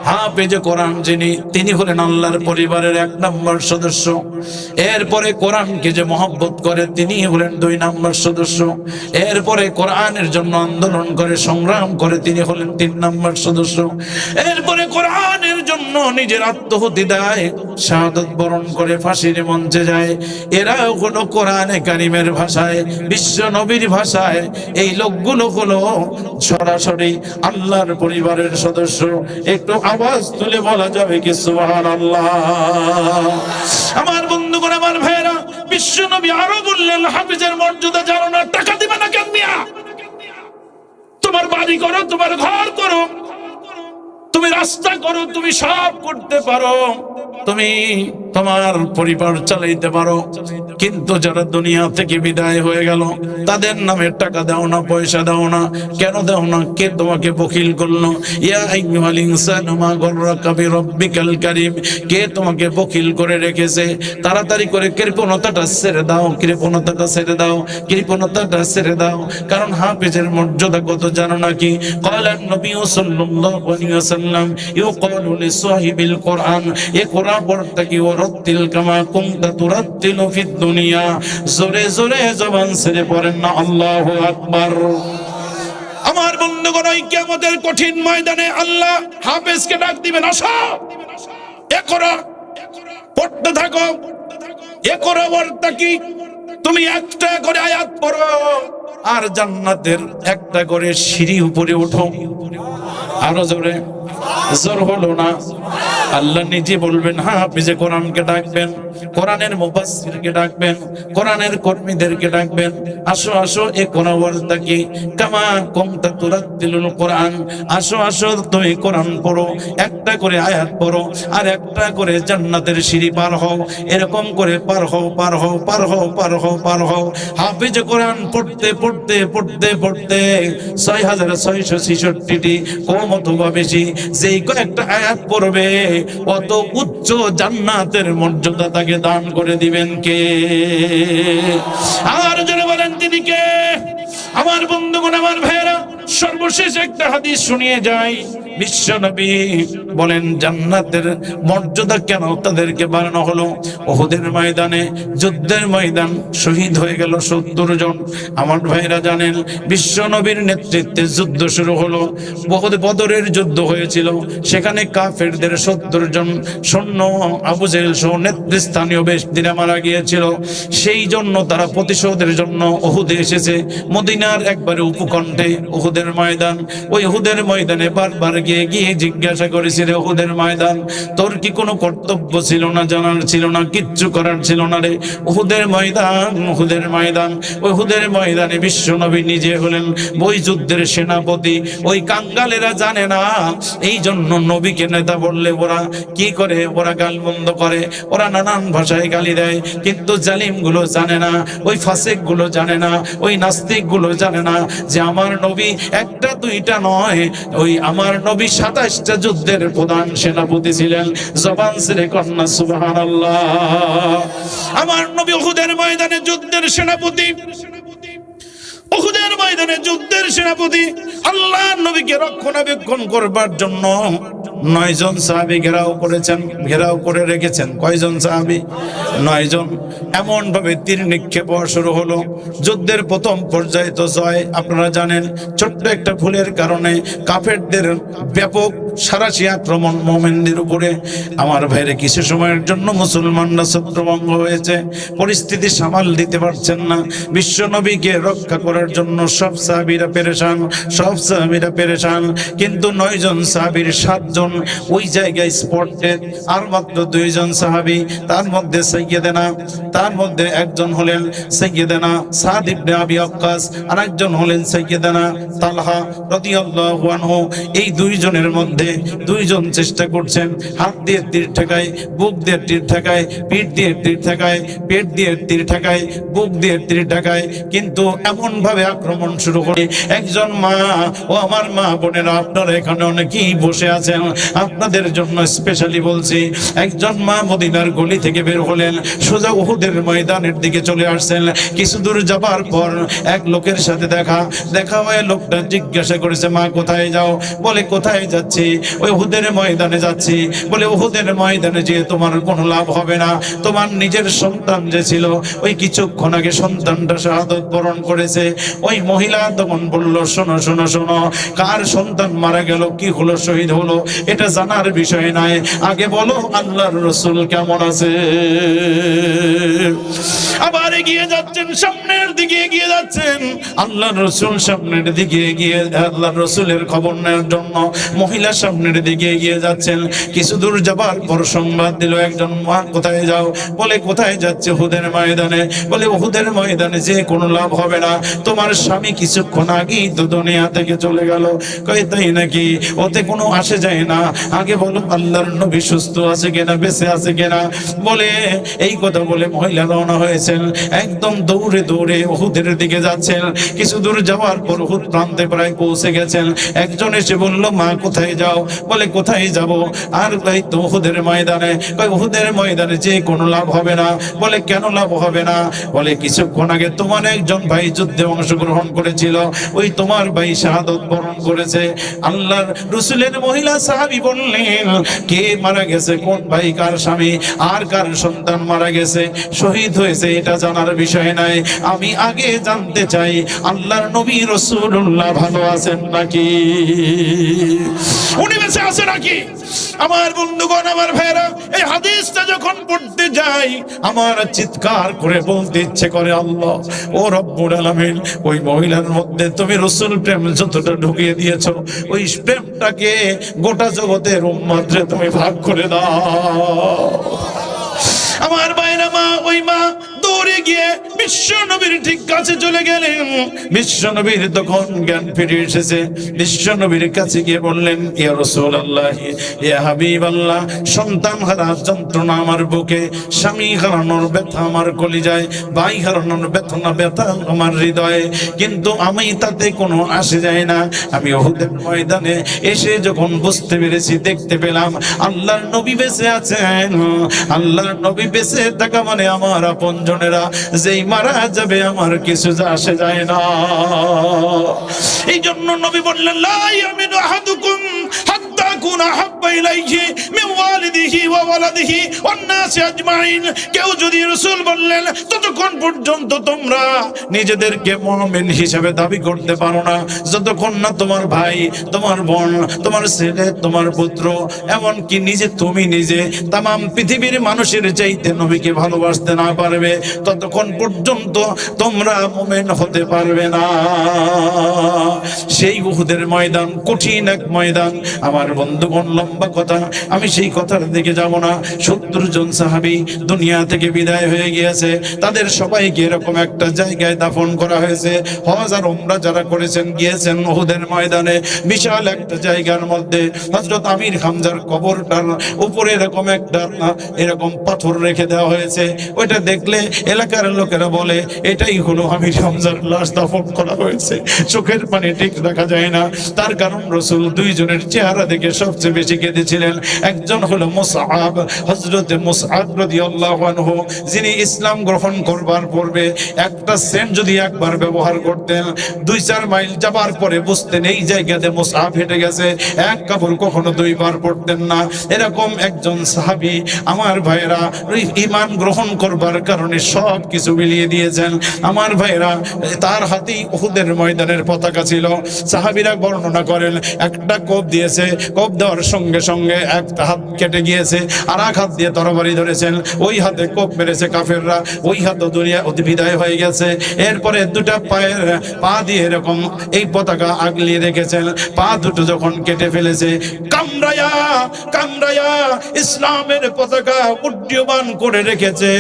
হাফেজে কোরআন যিনি, তিনি হলেন আল্লাহর পরিবারের 1 নম্বর সদস্য। এরপরে কোরআনকে যে মহব্বত করে তিনি হলেন 2 নম্বর সদস্য। এরপরে কোরআনের জন্য আন্দোলন করে, সংগ্রাম করে, তিনি হলেন 3 নম্বর সদস্য। এরপরে কোরআনের জন্য নিজের আত্মহুতি দেয়, শাহাদাত বরণ করে ফাঁসির মঞ্চে যায়। এরা হলো কোরআনে কারিমের ভাষায়, বিশ্ব নবীর ভাষায় এই লোকগুলো হলো সরাসরি আল্লাহর পরিবারের সদস্য। একটু আওয়াজ তুলে বলা যাবে কি সুবহানাল্লাহ? আমার বন্ধুগণ, আমার ভাইরা, বিশ্ব নবী আরো বললেন, হাফেজের মর্যাদা জানো না? টাকা দিবে না কেন মিয়া? তোমার বাড়ি করো, তোমার ঘর করো, তুমি রাস্তা করো, তুমি সব করতে পারো, তুমি তোমার পরিবার চালাইতে পারো, কিন্তু যারা দুনিয়া থেকে বিদায় হয়ে গেল তাদের নামে টাকা দাও না, পয়সা দাও না। কেন দাও না? কে তোমাকে বখিল করলো? ইয়া আইয়ুহাল ইনসানু মা গাররাকা বিরাব্বিকাল কারীম, কে তোমাকে বখিল করে রেখেছে? তাড়াতাড়ি করে কৃপণতাটা ছেড়ে দাও, কৃপণতাটা ছেড়ে দাও, কৃপণতাটা ছেড়ে দাও। কারণ হাফেজের মর্যাদা কত জানো নাকি? ক্বালান নবী সাল্লাল্লাহু আলাইহি ওয়াসাল্লাম ইউকালু লিসাহিবিল কোরআন ইকরা ওয়ারতাকি ওয়ারাত্তিল কামা কুনতা তুরাত্তিলু ফিদ দুনিয়া। জোরে জোরে জবান ছেড়ে পড়েন না আল্লাহু আকবার। আমার বন্ধুগণ, এই কিয়ামতের কঠিন ময়দানে আল্লাহ হাফেজকে ডাক দিবেন, আসো ইকরা, পড়তে থাকো, ইকরা ওয়ারতাকি। তুমি একটা করে আয়াত পড়ো আর জান্নাতের একটা করে সিঁড়ি উপরে ওঠো। আরো জোরে, জোর হলো না? আল্লাহ নিজে বলবেন, হাফেজে কোরআনকে ডাকবেন, কোরআনের মুফাসসিরকে ডাকবেন, কোরআনের কর্মীদেরকে ডাকবেন, আসো আসো ইকরা ওয়ারতাকি কামা কুনতা তুরাত্তিলুল কোরআন। আসো আসো তুমি কোরআন পড়ো, একটা করে আয়াত পড়ো আর একটা করে জান্নাতের সিঁড়ি পার হও। এরকম করে পার হও, পার হও, পার হও, পার হও, পার হও। হাফেজে কোরআন পড়তে পড়তে পড়তে পড়তে 6666টি কম অথবা বেশি যেই কয়েকটা আয়াত পড়বে, অত উচ্চ জান্নাতের মর্যাদা তাকে দান করে দিবেন কে? আর যারা বলেন তিনি কে? আমার বন্ধুগণ, আমার ভাইরা, সর্বশেষ একটা হাদিস শুনিয়ে যাই। বিশ্ব নবী বলেন, জান্নাতের মর্যাদা কেন তাদেরকে বাড়ানো হলো? উহুদের ময়দানে, যুদ্ধের ময়দান, শহীদ হয়ে গেল 70 জন। আমার ভাইরা জানেন, বিশ্ব নবীর নেতৃত্বে যুদ্ধ শুরু হলো। বদরের যুদ্ধ হয়েছিল, সেখানে কাফেরদের 70 জন সৈন্য, আবু জেহেল সহ নেতৃস্থানীয় ব্যক্তিরা মারা গিয়েছিল। সেই জন্য তারা প্রতিশোধের জন্য উহুদে এসেছে, মদিনার একবারে উপকণ্ঠে উহুদের ময়দান। ওই উহুদের ময়দানে বারবার গিয়ে জিজ্ঞাসা করেছিল, উহুদের ময়দান, তোর কি কোনো কর্তব্য ছিল না, জানার ছিল না, কিচ্ছু করার ছিল না রে? উহুদের ময়দান, উহুদের ময়দান। ওই উহুদের ময়দানে বিশ্ব নবী নিজে হলেন ওই যুদ্ধের সেনাপতি। ওই কাঙ্গালেরা জানে না, এই জন্য নবীকে নেতা বললে ওরা কি করে? ওরা গালমন্দ করে, ওরা নানান ভাষায় গালি দেয়। কিন্তু জালিম গুলো জানে না, ওই ফাসেক গুলো জানে না, ওই নাস্তিক গুলো জানে না যে আমার নবী একটা দুইটা নয়, ওই আমার নবী 27টা যুদ্ধের প্রধান সেনাপতি ছিলেন। জবান ছেড়ে কন্যা সুবহানাল্লাহ। আমার নবী উহুদের ময়দানে যুদ্ধের সেনাপতি, উহুদের ময়দানে যুদ্ধের সেনাপতি। আল্লাহ নবীকে রক্ষণাবেক্ষণ করবার জন্য 9 জন সাহাবী ঘেরাও করেছেন, ঘেরাও করে রেখেছেন। কয়জন সাহাবী? 9 জন। এমন ভাবে তীর নিক্ষেপ শুরু হলো। যুদ্ধের প্রথম পর্যায়ে তো জয় আপনারা জানেন, ছোট্ট একটা ভুলের কারণে কাফেরদের ব্যাপক সারাশি আক্রমণ মুমিনদের উপরে। আমার ভাইরে, কিছু সময়ের জন্য মুসলমানরা ছত্রভঙ্গ হয়েছে, পরিস্থিতি সামাল দিতে পারছেন না। বিশ্ব নবীকে রক্ষা করার জন্য সব সাহাবীরা পেরেশান, সব সাহাবীরা পেরেশান। কিন্তু 9 জন সাহাবীর 7 জন ওই জায়গায় স্পটেড, আর মাত্র 2 জন সাহাবী, তার মধ্যে সাইয়্যিদানা, তার মধ্যে একজন হলেন সাইয়্যিদানা সাদ ইবনে আবি ওয়াক্কাস, আর একজন হলেন সাইয়্যিদানা তালহা রাদিয়াল্লাহু আনহু। এই 2 জনের মধ্যে 2 জন চেষ্টা করছেন, হাত দিয়ে তীর ঠেকায়, বুক দিয়ে তীর ঠেকায়, পিঠ দিয়ে তীর ঠেকায়, পেট দিয়ে তীর ঠেকায়, বুক দিয়ে তীর ঠেকায়। কিন্তু এমন ভাবে আক্রমণ শুরু করে, একজন মা, ও আমার মা বোনেরা, আপনারা এখানে অনেকেই বসে আছেন, আপনাদের জন্য স্পেশালি বলছি, একজন মা মদিনার গলি থেকে বের হলেন, সোজা উহুদের ময়দানের দিকে চলে আসছেন। কিছু দূর যাবার পর এক লোকের সাথে দেখা হয়ে লোকটা জিজ্ঞাসা করেছে, মা কোথায় যাও? বলে কোথায় যাচ্ছি? ওই উহুদের ময়দানে যাচ্ছি। বলে উহুদের ময়দানে যেয়ে তোমার কোনো লাভ হবে না, তোমার নিজের সন্তান যে ছিল ওই কিছুক্ষণ আগে সন্তানটা শাহাদত বরণ করেছে। ওই মহিলা তখন বলল, শোনো শোনো শোনো, কার সন্তান মারা গেল, কি হলো, শহীদ হলো, এটা জানার বিষয় নাই, আগে বলো আল্লাহর রাসূল কেমন আছে। আবার এগিয়ে যাচ্ছেন, সামনের দিকে এগিয়ে যাচ্ছেন, আল্লাহর রাসূল সামনের দিকে এগিয়ে আল্লাহর রাসূলের খবর নেওয়ার জন্য মহিলা সামনের দিকে এগিয়ে যাচ্ছেন। কিছু দূর যাবার পর সংবাদ দিল একজন, মা কোথায় যাও? বলে কোথায় যাচ্ছে? উহুদের ময়দানে। বলে উহুদের ময়দানে যে কোনো লাভ হবে না, তোমার স্বামী কিছুক্ষণ আগেই তো দুনিয়া থেকে চলে গেল। কই তাই নাকি? ওতে কোনো আসে যায় না, আগে বলো আল্লাহর নবী সুস্থ আছে কিনা, বেঁচে আছে কিনা। বলে এই কথা বলে মহিলা রওনা হয়েছেন, একদম দৌড়ে দৌড়ে উহুদের দিকে যাচ্ছেন। কিছু দূর যাওয়ার পর উহুদ প্রান্তে প্রায় পৌঁছে গেছেন। একজন এসে বলল, মা কোথায় যাও? বলে কোথায় যাব? আর এই তো উহুদের ময়দানে। কই উহুদের ময়দানে যে কোনো লাভ হবে না। বলে কেন লাভ হবে না? বলে কিছুক্ষণ আগে তোমার একজন ভাই যুদ্ধে অংশগ্রহণ করেছিল, ওই তোমার ভাই শাহাদত বরণ করেছে। আল্লাহর রাসূলের মহিলা সাহাবী বললেন, কে মারা গেছে, কোন ভাই, কার স্বামী আর কার সন্তান মারা গেছে, শহীদ হয়েছে, এটা জানার বিষয় নাই, আমি আগে জানতে চাই আল্লাহর নবী রাসূলুল্লাহ ভালো আছেন নাকি, উনি বেঁচে আছে নাকি। আমার বন্ধুগণ, আমার ভাইরা, এই হাদিসটা যখন পড়তে যাই আমার চিৎকার করে বলতে ইচ্ছে করে, আল্লাহ ও রব্বুল আলামিন, ওই মহিলার মধ্যে তুমি রাসূল প্রেম যতটা ঢুকিয়ে দিয়েছো, ওই প্রেমটাকে গোটা জগতের উম্মতরে তুমি ভাগ করে দাও। আমার ভাইরা, মা ওই মা দৌড়ে গিয়ে বিশ্ব নবীর ঠিক কাছে চলে গেলেন। বিশ্ব নবীর তখন জ্ঞান ফিরে এসেছে। বিশ্ব নবীর কাছে গিয়ে বললেন, ইয়া রাসূলুল্লাহ, ইয়া হাবিবাল্লাহ, সন্তান হারার যন্ত্রণা আমার বুকে, স্বামী হারানোর ব্যথা আমার কলিজায়, ভাই হারানোর ব্যথা আমার হৃদয়ে, কিন্তু আমি তাতে কোনো আসে যায় না। আমি উহুদের ময়দানে এসে যখন বুঝতে পেরেছি, দেখতে পেলাম আল্লাহর নবী বেঁচে আছেন। আল্লাহর নবী বেঁচে থাকা মানে আমার আপনজনেরা যেই মারা যাবে আমার কিছু আসে যায় না। এই জন্য নবী বললেন, লা ইয়ামিনু আহাদুকুম হাত্তা কুনা হাব্বা ইলাইহি মিন ওয়ালিদিহি ওয়া ওয়ালাদিহি ওয়ান নাসি আজমাইন। কেউ যদি রাসূল বললেন, ততক্ষণ পর্যন্ত তোমরা নিজেদেরকে মুমিন হিসেবে দাবি করতে পারো না যতক্ষণ না তোমার ভাই, তোমার বোন, তোমার ছেলে, তোমার পুত্র, এমন কি তুমি নিজে তামাম পৃথিবীর মানুষের চাইতে নবীকে ভালোবাসতে না পারবে, ততক্ষণ পর্যন্ত তোমরা মুমিন হতে পারবে না। সেই উহুদের ময়দান কঠিন এক ময়দান। আমার বন্ধুগণ, লম্বা কথা, আমি সেই কথার দিকে যাব না। 70 জন সাহাবী দুনিয়া থেকে বিদায় হয়ে গিয়েছে, তাদের সবাইকে এরকম একটা জায়গায় দাফন করা হয়েছে। হজ আর উমরা যারা করেছেন গিয়েছেন উহুদের ময়দানে, বিশাল একটা জায়গার মধ্যে হযরত আমির হামজার কবরটার উপরে এরকম পাথর রেখে দেওয়া হয়েছে। ওইটা দেখলে এলাকার লোকেরা বলে, এটাই হলো আমির হামজার লাশ দাফন করা হয়েছে। চোখের পানি ঠিক রাখা যায় না, তার কারণ রাসূল দুইজনের চেহারা দেখে সবচেয়ে বেশি কেঁদেছিলেন। একজন হলো মুসআব, হযরত মুসআব রাদিয়াল্লাহু আনহু, যিনি ইসলাম গ্রহণ করবার পূর্বে একটা সেন্ট যদি একবার ব্যবহার করতেন, 2-4 মাইল যাবার পরে বুঝতেন এই জায়গাতে মুসআব হেঁটে গেছে। এক কাপড় কখনো 2 বার পড়তেন না। এরকম একজন সাহাবী আমার ভাইরা ঈমান গ্রহণ করবার কারণে সব কিছু মিলিয়ে দিয়েছেন। আমার ভাইরা, তার হাতেই উহুদের ময়দানের পতাকা ছিল। সাহাবীরা বর্ণনা করেন, একটা কোপ দিয়েছে, কোপ দেওয়ার সঙ্গে সঙ্গে একটা হাত কেটে গিয়েছে, আর এক হাত দিয়ে তরবারি ধরেছেন, ওই হাতে কোপ মেরেছে কাফেররা, ওই হাত দুনিয়া বিদায় হয়ে গেছে। এরপরে দুটা পা দিয়ে এরকম এই পতাকা আগলিয়ে রেখেছেন। পা দুটো যখন কেটে ফেলেছে, কামড়ায়া কামড়ায়া ইসলামের পতাকা উড্ডীয়মান করে রেখেছে,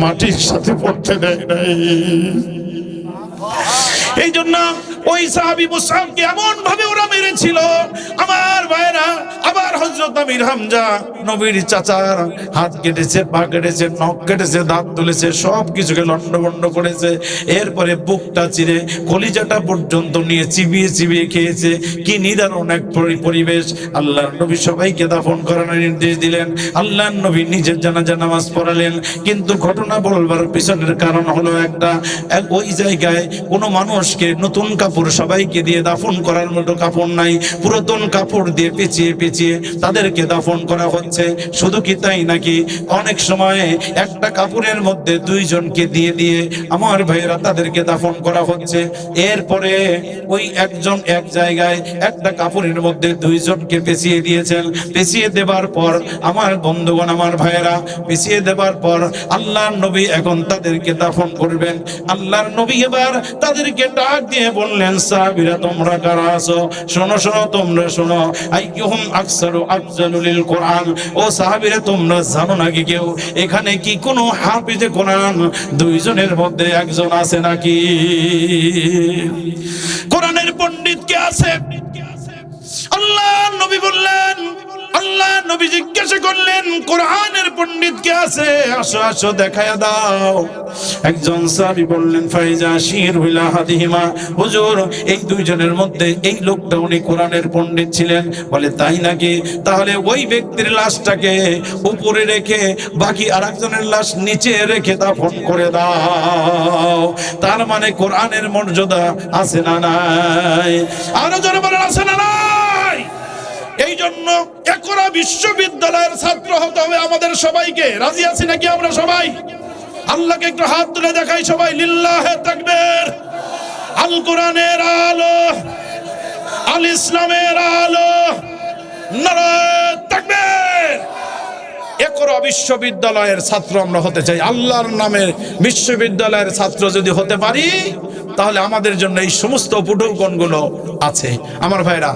মাটির সাথে পড়তে দেয় নাই। এই জন্য ওই সাহাবী মুসআবকে এমন ভাবে ওরা মেরেছিল, আমার ভাইরা। আবার হযরত হযরত আমির হামজা নবীর চাচার হাত কেটেছে, পা কেটেছে, নখ কেটেছে, দাঁত তুলেছে, সব কিছুকে লন্ডভন্ড করেছে। এরপরে বুকটা চিরে কলিজাটা পর্যন্ত নিয়ে চিবিয়ে চিবিয়ে খেয়েছে। কি নিদারুণ এক পরিবেশ। আল্লাহর নবী সবাইকে দাফন করানোর নির্দেশ দিলেন। আল্লাহর নবী নিজের জানাজা নামাজ পড়ালেন। কিন্তু ঘটনা বলবার পিছনের কারণ হলো একটা, ওই জায়গায় কোনো মানুষকে নতুন কাপড় সবাইকে দিয়ে দাফন করার মতো কাপড় নাই, পুরাতন কাপড় দিয়ে পেঁচিয়ে পেঁচিয়ে তাদেরকে দাফন করা হচ্ছে। শুধু কি তাই নাকি, অনেক সময় একটা কাপড়ের মধ্যে দুইজনকে দিয়ে দিয়ে আমার ভাইয়েরা তাদেরকে দাফন করা হচ্ছে। এরপরে ওই একজন এক জায়গায় একটা কাপড়ের মধ্যে দুইজনকে পেঁচিয়ে দিয়েছেন। পেঁচিয়ে দেবার পর আমার বন্ধুগণ, আমার ভাইয়েরা, পেঁচিয়ে দেবার পর আল্লাহর নবী এখন তাদেরকে দাফন করবেন। আল্লাহর নবী এবার তাদেরকে ডাক দিয়ে বললেন, সাহাবীরা তোমরা কারা আছো? শোনো শোনো, তোমরা শোনো। আইয়ুহুম আকসারু আফজালুল কোরআন। ও সাহাবীরা, তোমরা জানো নাকি কেউ এখানে কি কোনো হাফিজে কোরআন দুইজনের মধ্যে একজন আছে নাকি? কোরআনের পণ্ডিত কে আছে? আল্লাহ নবী বললেন, আল্লাহ নবী জিজ্ঞাসা করলেন, কোরআনের পণ্ডিত কে আছে? আসো আসো, দেখায়া দাও। একজন সাহাবী বললেন, ফাইজা শির বিলা হাদিহিমা, হুজুর এই দুইজনের মধ্যে এই লোকটা উনি কোরআনের পণ্ডিত ছিলেন। বলে তাই নাকি? তাহলে ওই ব্যক্তির লাশটাকে উপরে রেখে বাকি আরেকজনের লাশ নিচে রেখে দাফন করে দাও। তার মানে কোরআনের মর্যাদা আছে না নাই? আরো জোরে বলেন, আছে না নাই? এই জন্য একরা বিশ্ববিদ্যালয়ের ছাত্র হতে হবে আমাদের সবাইকে। রাজি আছি নাকি আমরা সবাই? আল্লাহকে একটু হাত তুলে দেখাই সবাই, লিল্লাহে তাকবীর। আল কোরআনের আলো, আল ইসলামের আলো, নারায়ে তাকবীর। একরা বিশ্ববিদ্যালয়ের ছাত্র আমরা হতে চাই। আল্লাহর নামে বিশ্ববিদ্যালয়ের ছাত্র যদি হতে পারি, তাহলে আমাদের জন্য এই সমস্ত উপঢৌকনগুলো আছে। আমার ভাইরা,